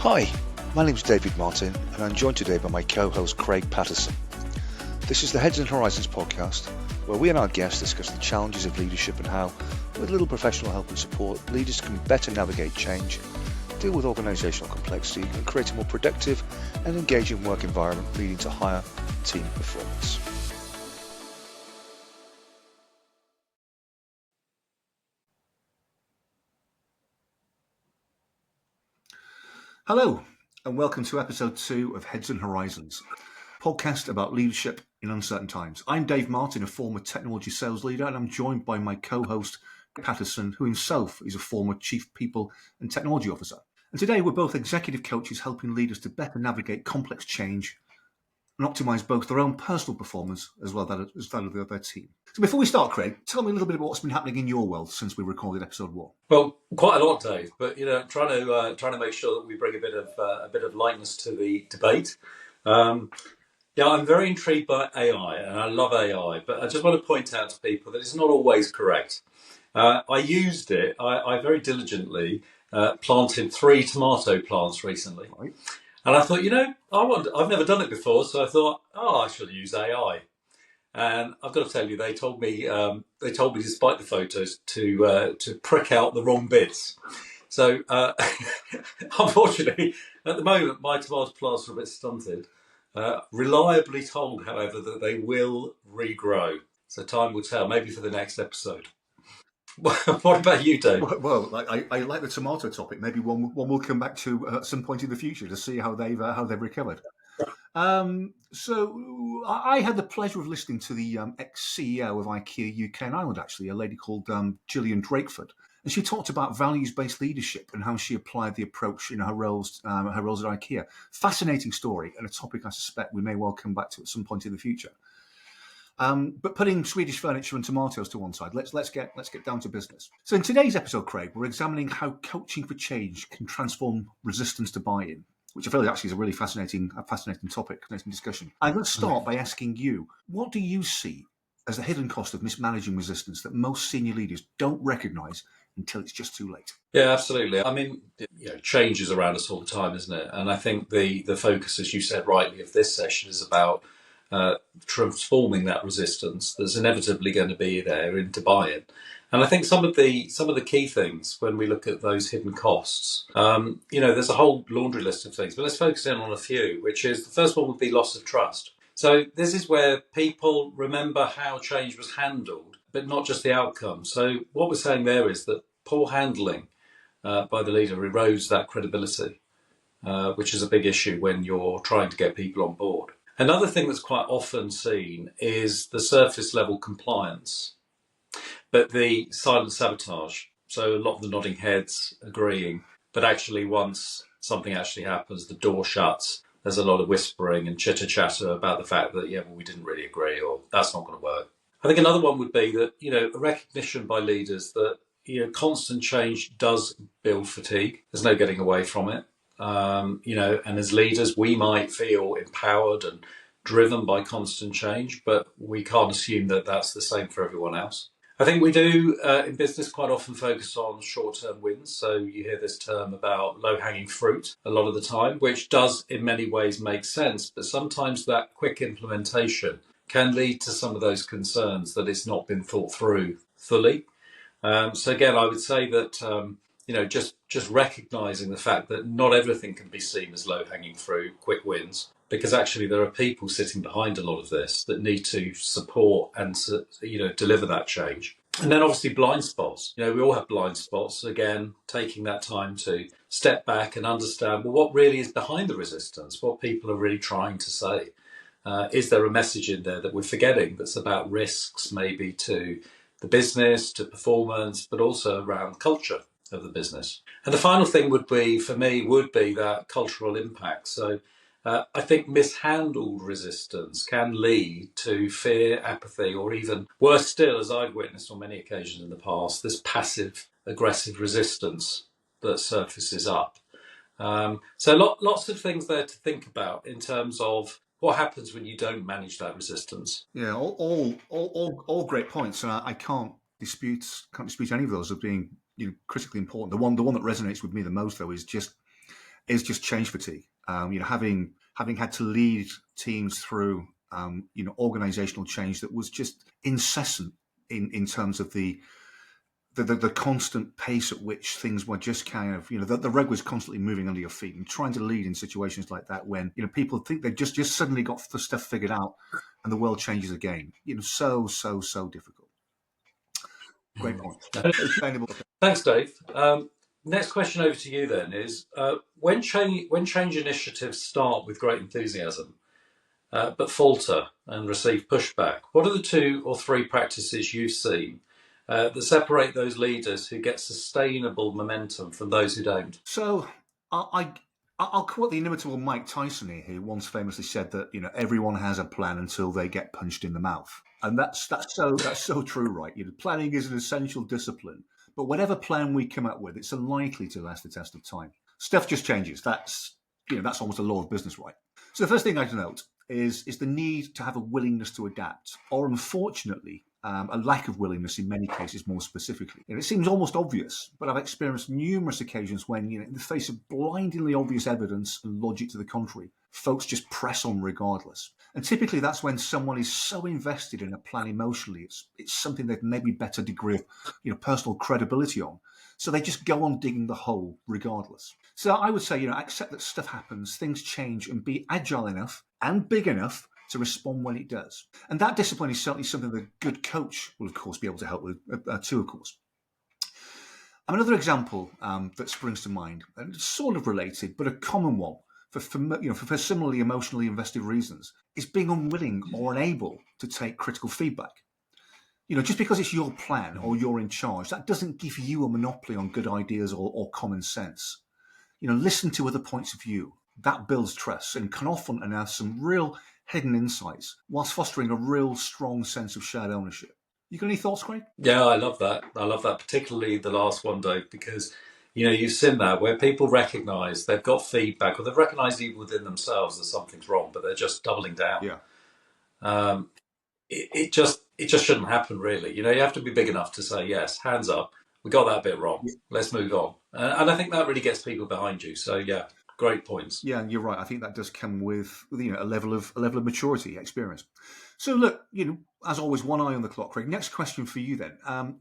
Hi, my name is David Martin and I'm joined today by my co-host Craig Pattison. This is the Heads and Horizons podcast, where we and our guests discuss the challenges of leadership and how, with a little professional help and support, leaders can better navigate change, deal with organisational complexity and create a more productive and engaging work environment leading to higher team performance. Hello, and welcome to episode 2 of Heads and Horizons, a podcast about leadership in uncertain times. I'm Dave Martin, a former technology sales leader, and I'm joined by my co-host, Pattison, who himself is a former Chief People and Technology Officer. And today we're both executive coaches helping leaders to better navigate complex change and optimise both their own personal performance as well as that of their team. So before we start, Craig, tell me a little bit about what's been happening in your world since we recorded episode 1. Well, quite a lot, Dave. But trying to make sure that we bring a bit of lightness to the debate. I'm very intrigued by AI, and I love AI. But I just want to point out to people that it's not always correct. I used it. I very diligently planted 3 tomato plants recently, Right. and I thought, I've never done it before, so I thought, I should use AI. And I've got to tell you, they told me, despite the photos, to prick out the wrong bits. So, unfortunately, at the moment, my tomato plants are a bit stunted. Reliably told, however, that they will regrow. So time will tell, maybe for the next episode. What about you, Dave? Well, I like the tomato topic. Maybe one we'll come back to at some point in the future to see how they've recovered. So I had the pleasure of listening to the ex-CEO of IKEA UK and Ireland, actually, a lady called Gillian Drakeford, and she talked about values-based leadership and how she applied the approach in her roles at IKEA. Fascinating story, and a topic I suspect we may well come back to at some point in the future. But putting Swedish furniture and tomatoes to one side, let's get down to business. So in today's episode, Craig, we're examining how coaching for change can transform resistance to buy-in, which I feel actually is a really fascinating topic, fascinating discussion. I'm going to start by asking you, what do you see as the hidden cost of mismanaging resistance that most senior leaders don't recognise until it's just too late? Yeah, absolutely. I mean, change is around us all the time, isn't it? And I think the focus, as you said rightly, of this session is about transforming that resistance that's inevitably going to be there into buy-in. And I think some of the key things when we look at those hidden costs, there's a whole laundry list of things, but let's focus in on a few, which is the first one would be loss of trust. So this is where people remember how change was handled, but not just the outcome. So what we're saying there is that poor handling by the leader erodes that credibility, which is a big issue when you're trying to get people on board. Another thing that's quite often seen is the surface level compliance, but the silent sabotage. So a lot of the nodding heads agreeing, but actually once something actually happens, the door shuts, there's a lot of whispering and chitter-chatter about the fact that, we didn't really agree, or that's not going to work. I think another one would be that, a recognition by leaders that, constant change does build fatigue. There's no getting away from it. And as leaders, we might feel empowered and driven by constant change, but we can't assume that that's the same for everyone else. I think we do in business quite often focus on short-term wins. So you hear this term about low-hanging fruit a lot of the time, which does in many ways make sense. But sometimes that quick implementation can lead to some of those concerns that it's not been thought through fully. So again, I would say that just recognizing the fact that not everything can be seen as low-hanging fruit, quick wins, because actually there are people sitting behind a lot of this that need to support and deliver that change. And then obviously blind spots. We all have blind spots. Again, taking that time to step back and understand, well, what really is behind the resistance, what people are really trying to say. Is there a message in there that we're forgetting that's about risks, maybe to the business, to performance, but also around culture of the business? And the final thing would be that cultural impact. So I think mishandled resistance can lead to fear, apathy, or even worse still, as I've witnessed on many occasions in the past, this passive aggressive resistance that surfaces up. So lots of things there to think about in terms of what happens when you don't manage that resistance. Yeah, all great points, and I can't dispute any of those as being critically important. The one that resonates with me the most, though, is just is just change fatigue. Having had to lead teams through organizational change that was just incessant in terms of the constant pace at which things were just kind of, the rug was constantly moving under your feet, and trying to lead in situations like that when, people think they've just suddenly got the stuff figured out and the world changes again. So difficult. Great point. Thanks, Dave. Next question over to you then is, when change initiatives start with great enthusiasm, but falter and receive pushback, what are the 2 or 3 practices you've seen that separate those leaders who get sustainable momentum from those who don't? So I'll quote the inimitable Mike Tyson here, who once famously said that everyone has a plan until they get punched in the mouth, and that's so true, right? Planning is an essential discipline, but whatever plan we come up with, it's unlikely to last the test of time. Stuff just changes. That's almost a law of business, right? So the first thing I'd note is the need to have a willingness to adapt, or unfortunately, a lack of willingness in many cases more specifically. It seems almost obvious, but I've experienced numerous occasions when, in the face of blindingly obvious evidence and logic to the contrary, folks just press on regardless. And typically that's when someone is so invested in a plan emotionally, it's something they've maybe better degree of personal credibility on. So they just go on digging the hole regardless. So I would say, accept that stuff happens, things change, and be agile enough and big enough to respond when it does. And that discipline is certainly something that a good coach will, of course, be able to help with too, of course. Another example that springs to mind, and it's sort of related, but a common one for similarly emotionally invested reasons, is being unwilling or unable to take critical feedback. Just because it's your plan or you're in charge, that doesn't give you a monopoly on good ideas or common sense. Listen to other points of view. That builds trust and can often unearth some real hidden insights whilst fostering a real strong sense of shared ownership. You got any thoughts, Craig? Yeah, I love that. Particularly the last one, Dave, because, you've seen that where people recognise they've got feedback, or they've recognised even within themselves that something's wrong, but they're just doubling down. Yeah. It just shouldn't happen, really. You have to be big enough to say, yes, hands up, we got that bit wrong. Let's move on. And I think that really gets people behind you. So, yeah, great points. Yeah, and you're right. I think that does come with a level of maturity, experience. So look, as always, one eye on the clock, Craig. Next question for you then.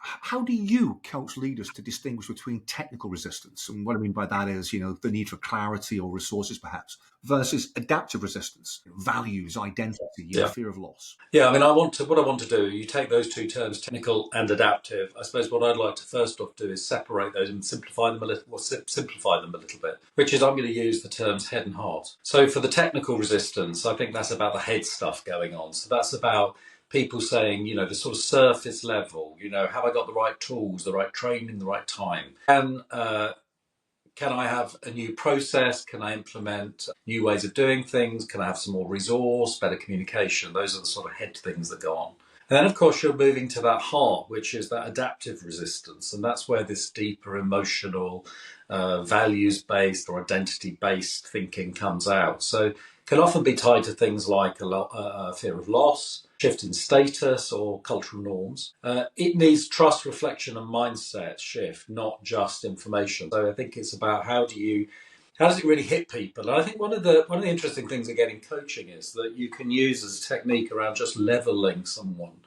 How do you coach leaders to distinguish between technical resistance, and what I mean by that is, the need for clarity or resources perhaps, versus adaptive resistance, values, identity, fear of loss? Yeah, I mean, what I want to do, you take those 2 terms, technical and adaptive. I suppose what I'd like to first off do is separate those and simplify them a little bit, which is I'm going to use the terms head and heart. So for the technical resistance, I think that's about the head stuff going on. So that's about people saying, the sort of surface level, have I got the right tools, the right training, the right time? Can I have a new process? Can I implement new ways of doing things? Can I have some more resource, better communication? Those are the sort of head things that go on. And then, of course, you're moving to that heart, which is that adaptive resistance. And that's where this deeper emotional, values-based or identity-based thinking comes out. So it can often be tied to things like a fear of loss, shift in status, or cultural norms. It needs trust, reflection, and mindset shift, not just information. So I think it's about how does it really hit people? And I think one of the interesting things again in coaching is that you can use as a technique around just leveling someone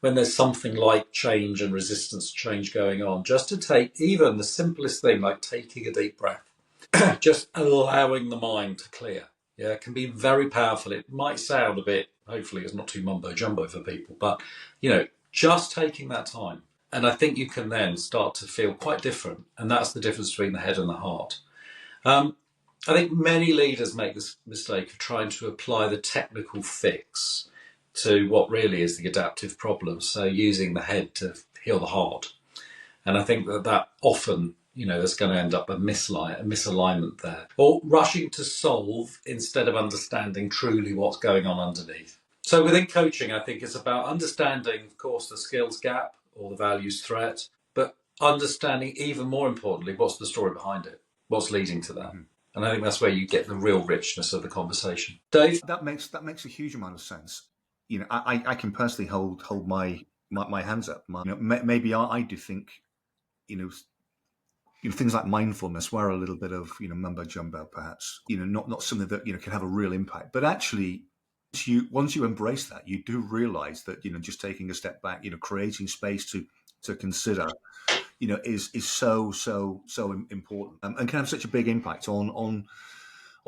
when there's something like change and resistance to change going on, just to take even the simplest thing like taking a deep breath, just allowing the mind to clear. Yeah, it can be very powerful. It might sound a bit, hopefully it's not too mumbo jumbo for people, but just taking that time. And I think you can then start to feel quite different. And that's the difference between the head and the heart. I think many leaders make this mistake of trying to apply the technical fix to what really is the adaptive problem. So using the head to heal the heart. And I think that often, there's going to end up a misalignment there. Or rushing to solve instead of understanding truly what's going on underneath. So within coaching, I think it's about understanding, of course, the skills gap or the values threat, but understanding even more importantly, what's the story behind it? What's leading to that? Mm-hmm. And I think that's where you get the real richness of the conversation. Dave? That makes a huge amount of sense. I can personally hold my hands up. Maybe I do think, things like mindfulness were a little bit of, mumbo jumbo, perhaps, not something that, can have a real impact. But actually, once you embrace that, you do realize that, just taking a step back, creating space to consider, is so important, and can have such a big impact on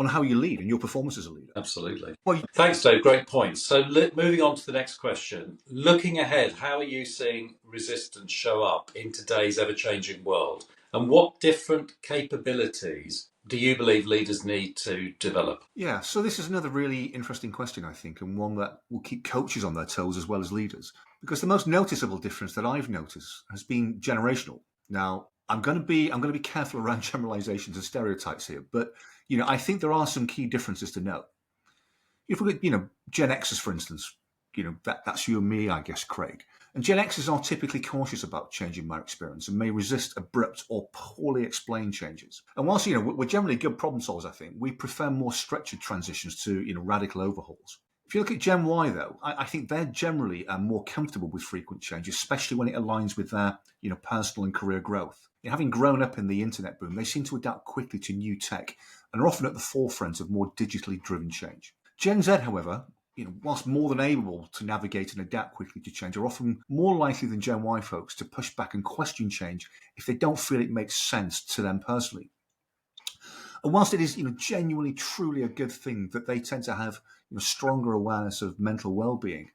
how you lead and your performance as a leader. Absolutely. Well, thanks, Dave. Great points. So moving on to the next question. Looking ahead, how are you seeing resistance show up in today's ever-changing world? And what different capabilities do you believe leaders need to develop? Yeah, so this is another really interesting question, I think, and one that will keep coaches on their toes as well as leaders. Because the most noticeable difference that I've noticed has been generational. Now, I'm going to be careful around generalizations and stereotypes here, but I think there are some key differences to note. If we look at Gen Xers, for instance, that's you and me, I guess, Craig. And Gen Xers are typically cautious about changing my experience and may resist abrupt or poorly explained changes. And whilst we're generally good problem solvers, I think we prefer more structured transitions to radical overhauls. If you look at Gen Y, though, I think they're generally more comfortable with frequent change, especially when it aligns with their personal and career growth. Having grown up in the internet boom, they seem to adapt quickly to new tech and are often at the forefront of more digitally driven change. Gen Z, however, whilst more than able to navigate and adapt quickly to change, are often more likely than Gen Y folks to push back and question change if they don't feel it makes sense to them personally. And whilst it is genuinely, truly a good thing that they tend to have stronger awareness of mental well-being,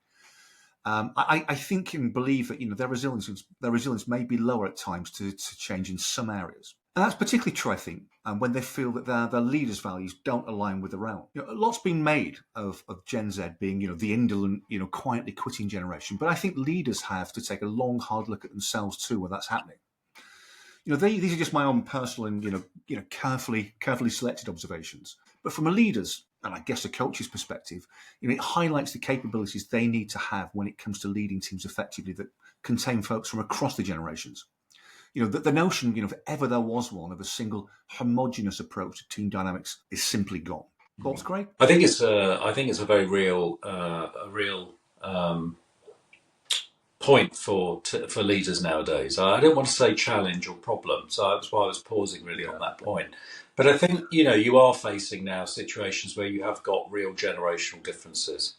I think and believe that their resilience may be lower at times to change in some areas. And that's particularly true, I think, when they feel that their leaders' values don't align with their own. A lot's been made of Gen Z being the indolent, quietly quitting generation, but I think leaders have to take a long, hard look at themselves too when that's happening. These are just my own personal and carefully selected observations. But from a leader's and I guess a coach's perspective, it highlights the capabilities they need to have when it comes to leading teams effectively that contain folks from across the generations. The notion, if ever there was one, of a single homogenous approach to team dynamics is simply gone. Thoughts, Craig? I think it's a very real point for leaders nowadays. I don't want to say challenge or problem, so that's why I was pausing really on that point. But I think you are facing now situations where you have got real generational differences,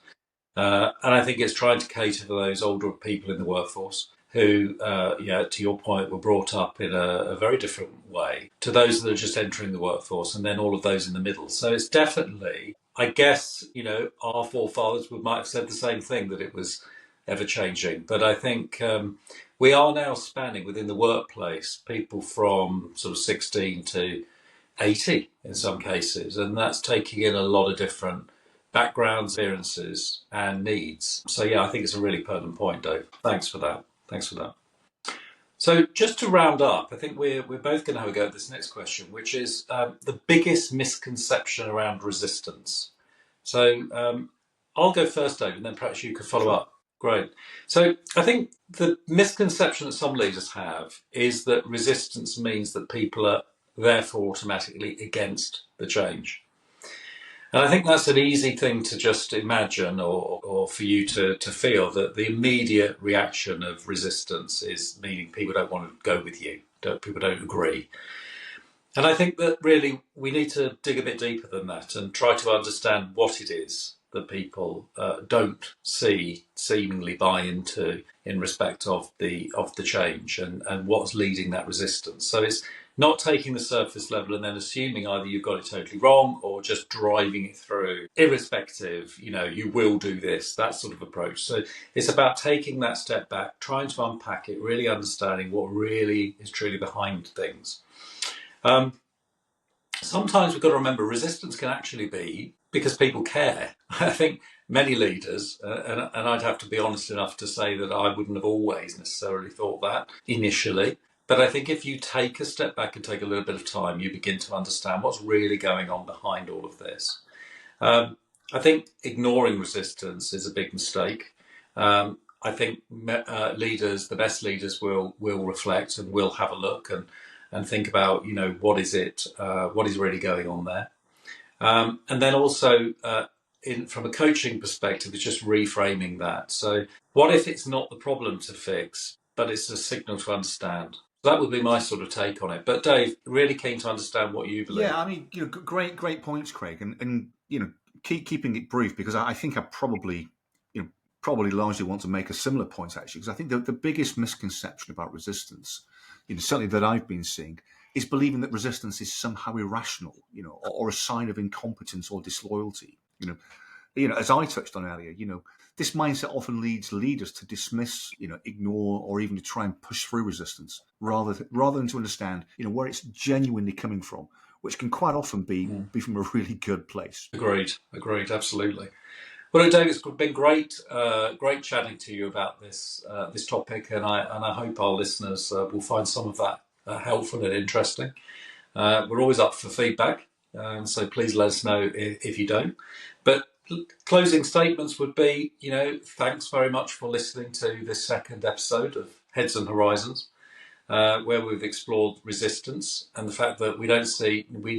and I think it's trying to cater for those older people in the workforce who, to your point, were brought up in a very different way to those that are just entering the workforce, and then all of those in the middle. So it's definitely, I guess, our forefathers might have said the same thing, that it was ever changing. But I think we are now spanning within the workplace people from sort of 16 to 80 in some cases, and that's taking in a lot of different backgrounds, experiences, and needs. So yeah, I think it's a really pertinent point, Dave. Thanks for that. So just to round up, I think we're both going to have a go at this next question, which is the biggest misconception around resistance. So I'll go first, Dave, and then perhaps you could follow up. Great. So I think the misconception that some leaders have is that resistance means that people are therefore automatically against the change. And I think that's an easy thing to just imagine or for you to feel, that the immediate reaction of resistance is meaning people don't want to go with you, people don't agree. And I think that really we need to dig a bit deeper than that and try to understand what it is that people don't seemingly buy into in respect of the change and what's leading that resistance. So it's not taking the surface level and then assuming either you've got it totally wrong or just driving it through, irrespective, you will do this, that sort of approach. So it's about taking that step back, trying to unpack it, really understanding what really is truly behind things. Sometimes we've got to remember resistance can actually be because people care. I think many leaders, and I'd have to be honest enough to say that I wouldn't have always necessarily thought that initially. But I think if you take a step back and take a little bit of time, you begin to understand what's really going on behind all of this. I think ignoring resistance is a big mistake. I think leaders, the best leaders, will reflect and will have a look and think about, what is really going on there. And then also, from a coaching perspective, it's just reframing that. So what if it's not the problem to fix, but it's a signal to understand? That would be my sort of take on it. But Dave, really keen to understand what you believe. Yeah, I mean, great points, Craig, and keeping it brief, because I think I probably largely want to make a similar point, actually, because I think the biggest misconception about resistance, certainly that I've been seeing, is believing that resistance is somehow irrational, or a sign of incompetence or disloyalty. As I touched on earlier, this mindset often leads leaders to dismiss, ignore, or even to try and push through resistance rather than to understand, where it's genuinely coming from, which can quite often be from a really good place. Agreed, absolutely. Well, Dave, it's been great chatting to you about this topic, and I hope our listeners will find some of that helpful and interesting. We're always up for feedback, so please let us know if you don't. But closing statements would be, thanks very much for listening to this second episode of Heads and Horizons, where we've explored resistance and the fact that we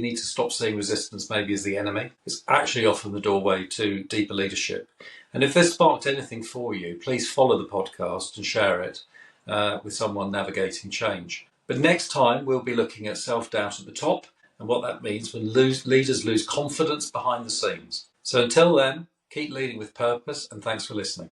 need to stop seeing resistance maybe as the enemy. It's actually often the doorway to deeper leadership. And if this sparked anything for you, please follow the podcast and share it with someone navigating change. But next time we'll be looking at self-doubt at the top and what that means when leaders lose confidence behind the scenes. So until then, keep leading with purpose, and thanks for listening.